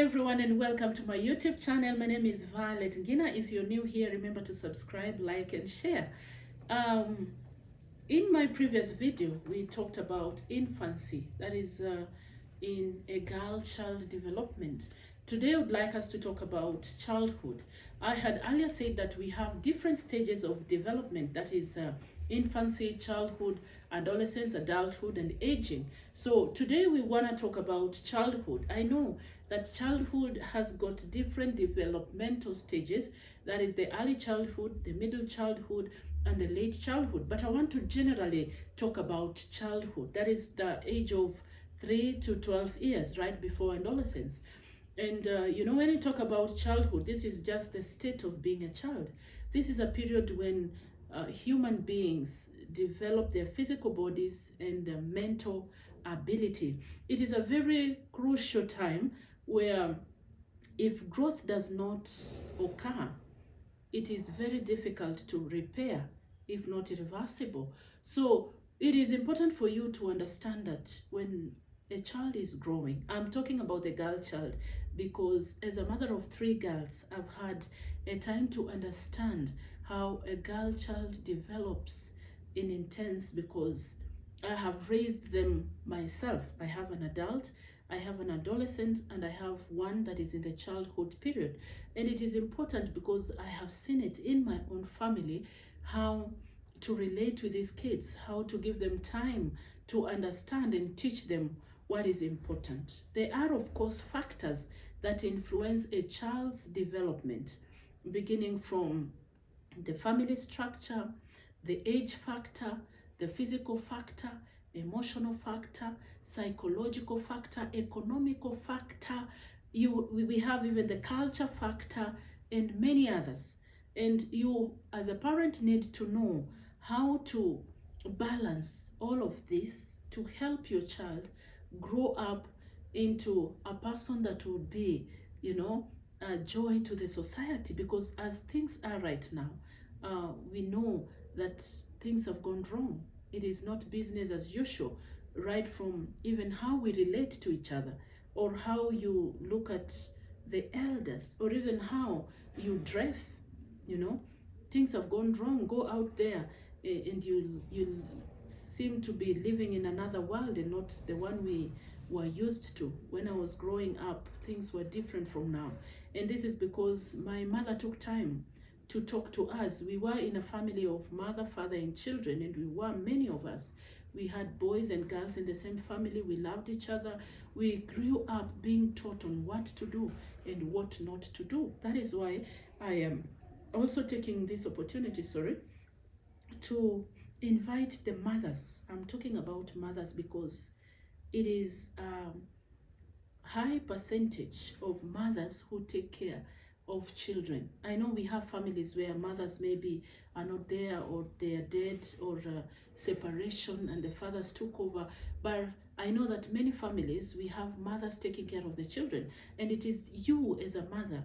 everyone, and welcome to my YouTube channel. My name is Violet Ngina. If you're new here, remember to subscribe, like, and share. Um, in my previous video, we talked about infancy, that is in a girl-child development. Today, I would like us to talk about childhood. I had earlier said that we have different stages of development, that is infancy, childhood, adolescence, adulthood, and aging. So today we want to talk about childhood. I know that childhood has got different developmental stages, that is the early childhood, the middle childhood, and the late childhood. But I want to generally talk about childhood, that is the age of 3 to 12 years, right before adolescence. And when you talk about childhood, this is just the state of being a child. This is a period when human beings develop their physical bodies and their mental ability. It is a very crucial time where if growth does not occur, it is very difficult to repair, if not irreversible. So it is important for you to understand that when a child is growing, I'm talking about the girl child, because as a mother of 3 girls, I've had a time to understand how a girl child develops in intense, because I have raised them myself. I have an adult, I have an adolescent, and I have one that is in the childhood period. And it is important because I have seen it in my own family, how to relate with these kids, how to give them time to understand and teach them what is important. There are, of course, factors that influence a child's development, beginning from the family structure, the age factor, the physical factor, emotional factor, psychological factor, economical factor. We have even the culture factor and many others. And you, as a parent, need to know how to balance all of this to help your child grow up into a person that would be, a joy to the society. Because as things are right now, we know that things have gone wrong. It is not business as usual, right from even how we relate to each other, or how you look at the elders, or even how you dress. Things have gone wrong. Go out there, and you seem to be living in another world and not the one we were used to. When I was growing up, things were different from now. And this is because my mother took time to talk to us. We were in a family of mother, father, and children, and we were many of us. We had boys and girls in the same family. We loved each other. We grew up being taught on what to do and what not to do. That is why I am also taking this opportunity, to invite the mothers. I'm talking about mothers because it is high percentage of mothers who take care of children. I know we have families where mothers maybe are not there, or they are dead, or separation and the fathers took over, but I know that many families, we have mothers taking care of the children, and it is you as a mother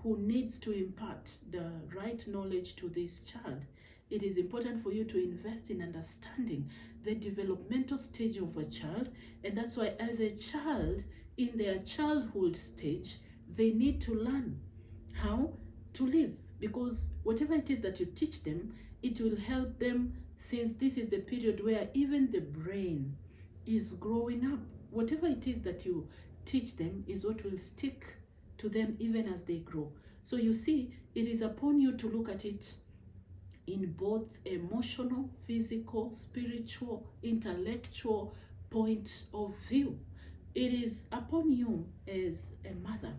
who needs to impart the right knowledge to this child. It is important for you to invest in understanding the developmental stage of a child, and that's why as a child, in their childhood stage, they need to learn how to live, because whatever it is that you teach them, it will help them, since this is the period where even the brain is growing up. Whatever it is that you teach them is what will stick to them even as they grow. So you see, it is upon you to look at it in both emotional, physical, spiritual, intellectual point of view. It is upon you as a mother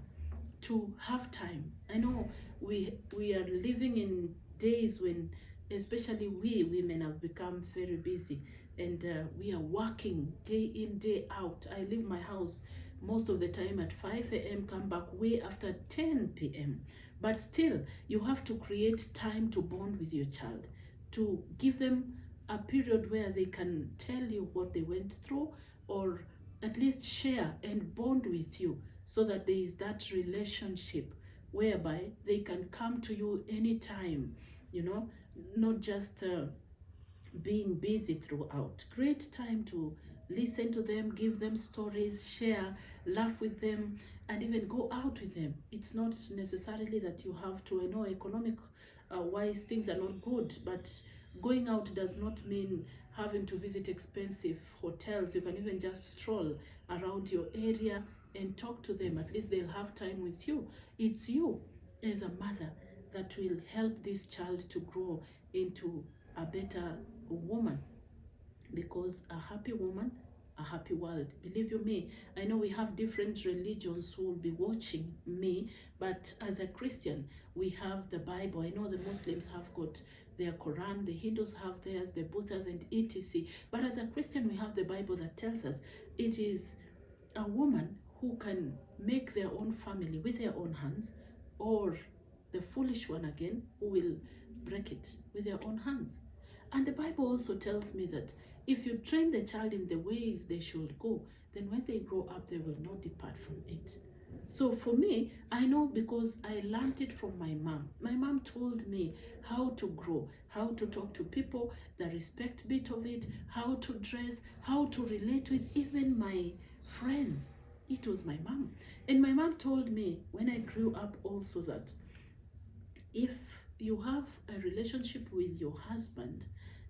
to have time. I know we are living in days when especially we women have become very busy, and we are working day in, day out. I leave my house most of the time at 5 a.m., come back way after 10 p.m. But still, you have to create time to bond with your child, to give them a period where they can tell you what they went through, or at least share and bond with you, so that there is that relationship whereby they can come to you anytime, not just being busy throughout. Create time to listen to them, give them stories, share, laugh with them, and even go out with them. It's not necessarily that you have to, I know economic wise things are not good, but going out does not mean having to visit expensive hotels. You can even just stroll around your area and talk to them. At least they'll have time with you. It's you as a mother that will help this child to grow into a better woman, because a happy woman, a happy world. Believe you me, I know we have different religions who will be watching me, but as a Christian, we have the Bible. I know the Muslims have got their Quran, the Hindus have theirs, the Buddhas and etc. But as a Christian, we have the Bible that tells us it is a woman who can make their own family with their own hands, or the foolish one again who will break it with their own hands. And the Bible also tells me that if you train the child in the ways they should go, then when they grow up, they will not depart from it. So for me, I know because I learned it from my mom. My mom told me how to grow, how to talk to people, the respect bit of it, how to dress, how to relate with even my friends. It was my mom. And my mom told me when I grew up also that if you have a relationship with your husband,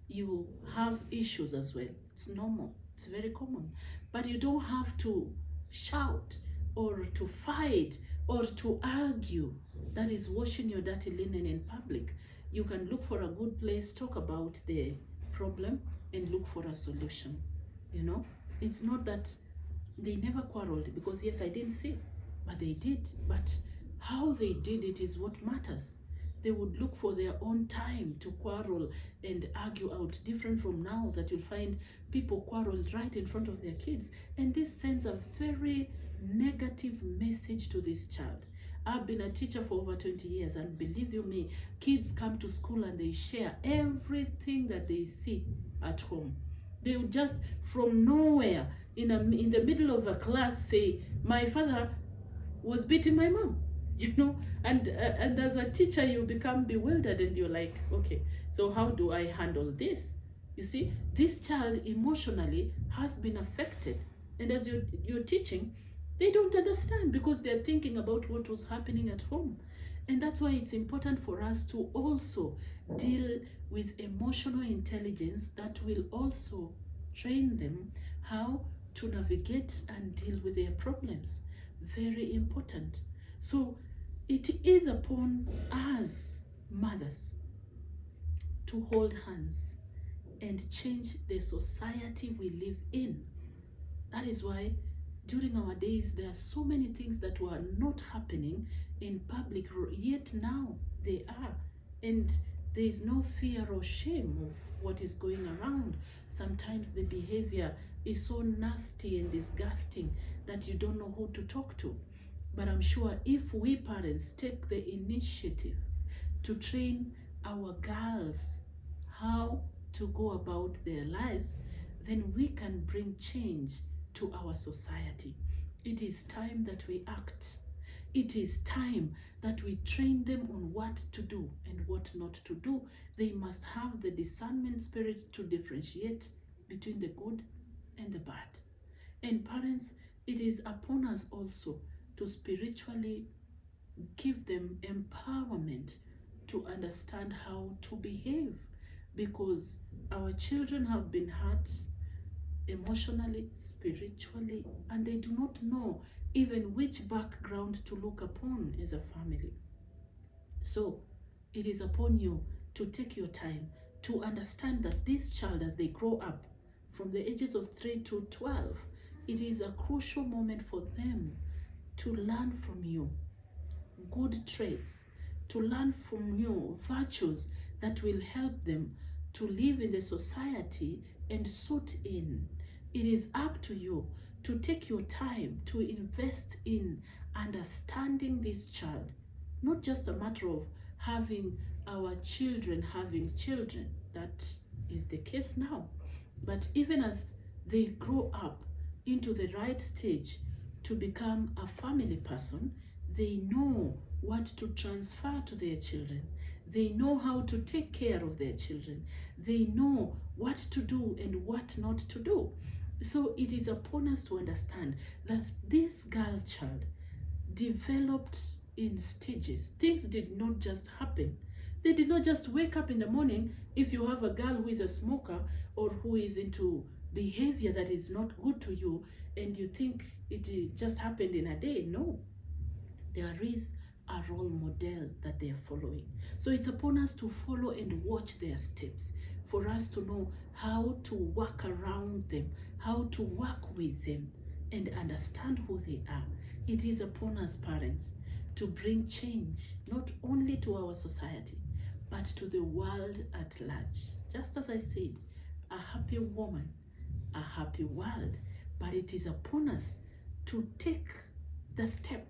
you have issues as well. It's normal. It's very common. But you don't have to shout or to fight or to argue. That is washing your dirty linen in public. You can look for a good place, talk about the problem, and look for a solution. You know, it's not that they never quarreled, because yes, I didn't see, but they did. But how they did it is what matters. They would look for their own time to quarrel and argue out, different from now that you'll find people quarrel right in front of their kids. And this sends a very negative message to this child. I've been a teacher for over 20 years, and believe you me, kids come to school and they share everything that they see at home. They would just from nowhere in the middle of a class say, my father was beating my mom. You know, and as a teacher, you become bewildered and you're like, okay, so how do I handle this? You see, this child emotionally has been affected, and as you're teaching, they don't understand because they're thinking about what was happening at home. And that's why it's important for us to also deal with emotional intelligence that will also train them how to navigate and deal with their problems. Very important. So it is upon us mothers to hold hands and change the society we live in. That is why during our days there are so many things that were not happening in public, yet now they are. And there is no fear or shame of what is going around. Sometimes the behavior is so nasty and disgusting that you don't know who to talk to. But I'm sure if we parents take the initiative to train our girls how to go about their lives, then we can bring change to our society. It is time that we act. It is time that we train them on what to do and what not to do. They must have the discernment spirit to differentiate between the good and the bad. And parents, it is upon us also to spiritually give them empowerment to understand how to behave, because our children have been hurt emotionally, spiritually, and they do not know even which background to look upon as a family. So it is upon you to take your time to understand that this child, as they grow up from the ages of 3 to 12, it is a crucial moment for them to learn from you good traits, to learn from you virtues that will help them to live in the society and suit in. It is up to you to take your time to invest in understanding this child. Not just a matter of having our children having children, that is the case now, but even as they grow up into the right stage to become a family person, they know what to transfer to their children. They know how to take care of their children. They know what to do and what not to do. So it is upon us to understand that this girl child, developed in stages. Things did not just happen. They did not just wake up in the morning. If you have a girl who is a smoker or who is into behavior that is not good to you, and you think it just happened in a day. No, there is a role model that they are following. So it's upon us to follow and watch their steps, for us to know how to work around them, how to work with them, and understand who they are. It is upon us, parents, to bring change, not only to our society, but to the world at large. Just as I said, a happy woman, a happy world. But it is upon us to take the step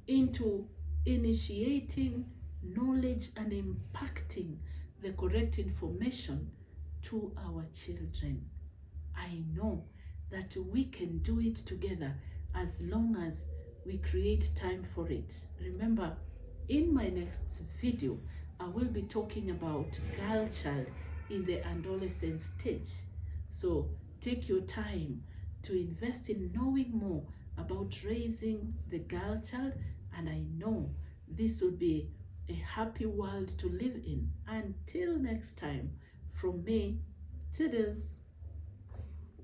into initiating knowledge and impacting the correct information to our children. I know that we can do it together as long as we create time for it. Remember, in my next video, I will be talking about girl child in the adolescent stage. So take your time to invest in knowing more about raising the girl child, and I know this will be a happy world to live in. Until next time, from me, Tidders.